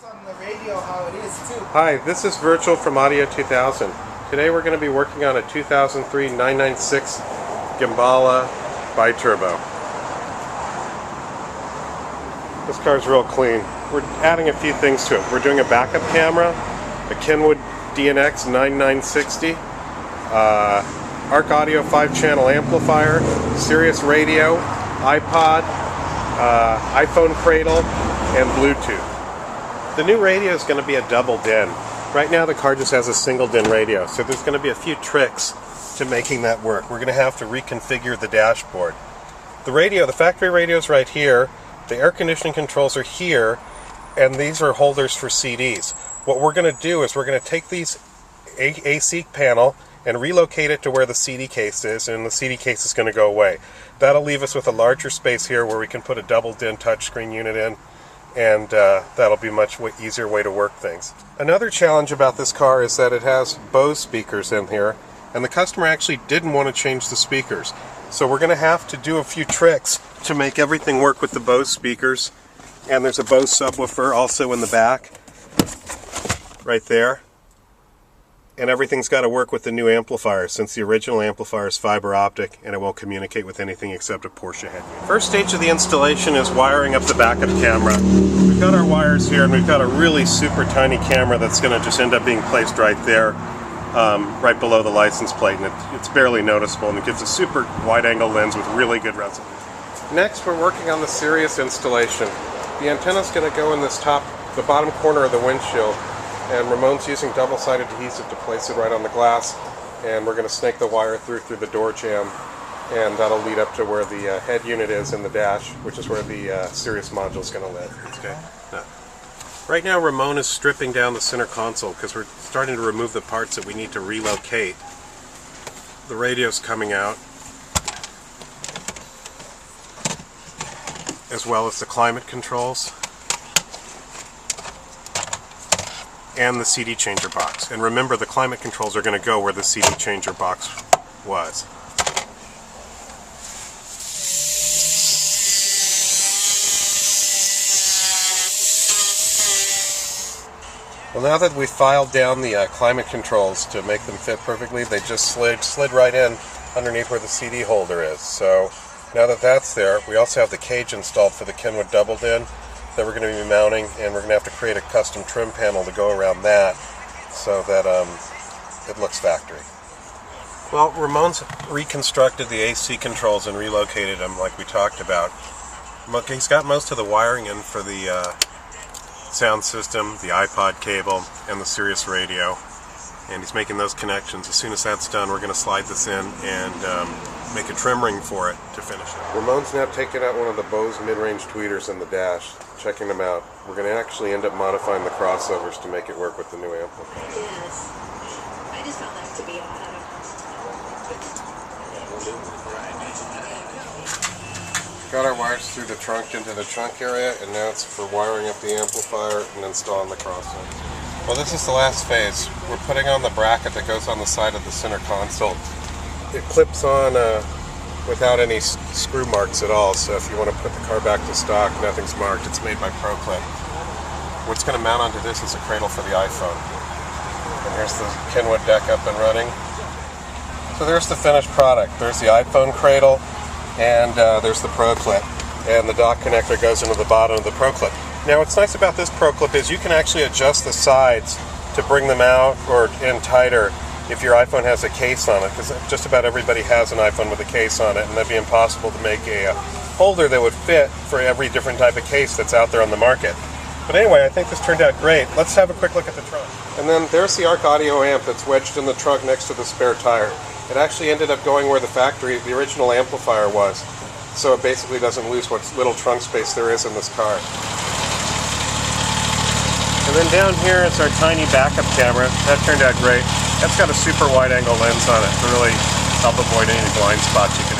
on the radio how it is too. Hi, this is Virtual from Audio 2000. Today we're going to be working on a 2003 996 Gambala Biturbo. This car's real clean. We're adding a few things to it. We're doing a backup camera, a Kenwood DNX9960, ARC Audio 5-channel amplifier, Sirius radio, iPod, iPhone cradle, and Bluetooth. The new radio is going to be a double DIN. Right now the car just has a single DIN radio, so there's going to be a few tricks to making that work. We're going to have to reconfigure the dashboard. The factory radio is right here, the air conditioning controls are here, and these are holders for CDs. What we're going to do is we're going to take these AC panel and relocate it to where the CD case is, and the CD case is going to go away. That'll leave us with a larger space here where we can put a double DIN touchscreen unit in, and that'll be a much easier way to work things. Another challenge about this car is that it has Bose speakers in here, and the customer actually didn't want to change the speakers. So we're going to have to do a few tricks to make everything work with the Bose speakers. And there's a Bose subwoofer also in the back, right there. And everything's got to work with the new amplifier, since the original amplifier is fiber optic and it won't communicate with anything except a Porsche head unit. First stage of the installation is wiring up the backup camera. We've got our wires here, and we've got a really super tiny camera that's going to just end up being placed right there, right below the license plate, and it's barely noticeable, and it gives a super wide-angle lens with really good resolution. Next, we're working on the Sirius installation. The antenna's going to go in the bottom corner of the windshield, and Ramon's using double-sided adhesive to place it right on the glass, and we're going to snake the wire through the door jamb, and that'll lead up to where the head unit is in the dash, which is where the Sirius module is going to live. Okay. No. Right now Ramon is stripping down the center console because we're starting to remove the parts that we need to relocate. The radio's coming out, as well as the climate controls and the CD changer box. And remember, the climate controls are going to go where the CD changer box was. Well, now that we've filed down the climate controls to make them fit perfectly, they just slid right in underneath where the CD holder is. So now that that's there, we also have the cage installed for the Kenwood double DIN that we're going to be mounting, and we're going to have to create a custom trim panel to go around that so that it looks factory. Well, Ramon's reconstructed the AC controls and relocated them like we talked about. He's got most of the wiring in for the sound system, the iPod cable, and the Sirius radio, and he's making those connections. As soon as that's done, we're going to slide this in and make a trim ring for it to finish it. Ramon's now taking out one of the Bose mid-range tweeters in the dash, checking them out. We're going to actually end up modifying the crossovers to make it work with the new amplifier. Yes. I just found that to be odd. Got our wires through the trunk into the trunk area, and now it's for wiring up the amplifier and installing the crossover. Well, this is the last phase. We're putting on the bracket that goes on the side of the center console. It clips on without any screw marks at all, so if you want to put the car back to stock, nothing's marked. It's made by ProClip. What's going to mount onto this is a cradle for the iPhone. And here's the Kenwood deck up and running. So there's the finished product. There's the iPhone cradle, and there's the ProClip. And the dock connector goes into the bottom of the ProClip. Now what's nice about this ProClip is you can actually adjust the sides to bring them out or in tighter if your iPhone has a case on it, because just about everybody has an iPhone with a case on it, and that'd be impossible to make a holder that would fit for every different type of case that's out there on the market. But anyway, I think this turned out great. Let's have a quick look at the trunk. And then there's the ARC Audio amp that's wedged in the trunk next to the spare tire. It actually ended up going where the original amplifier was, so it basically doesn't lose what little trunk space there is in this car. And then down here is our tiny backup camera. That turned out great. That's got a super wide angle lens on it to really help avoid any blind spots you can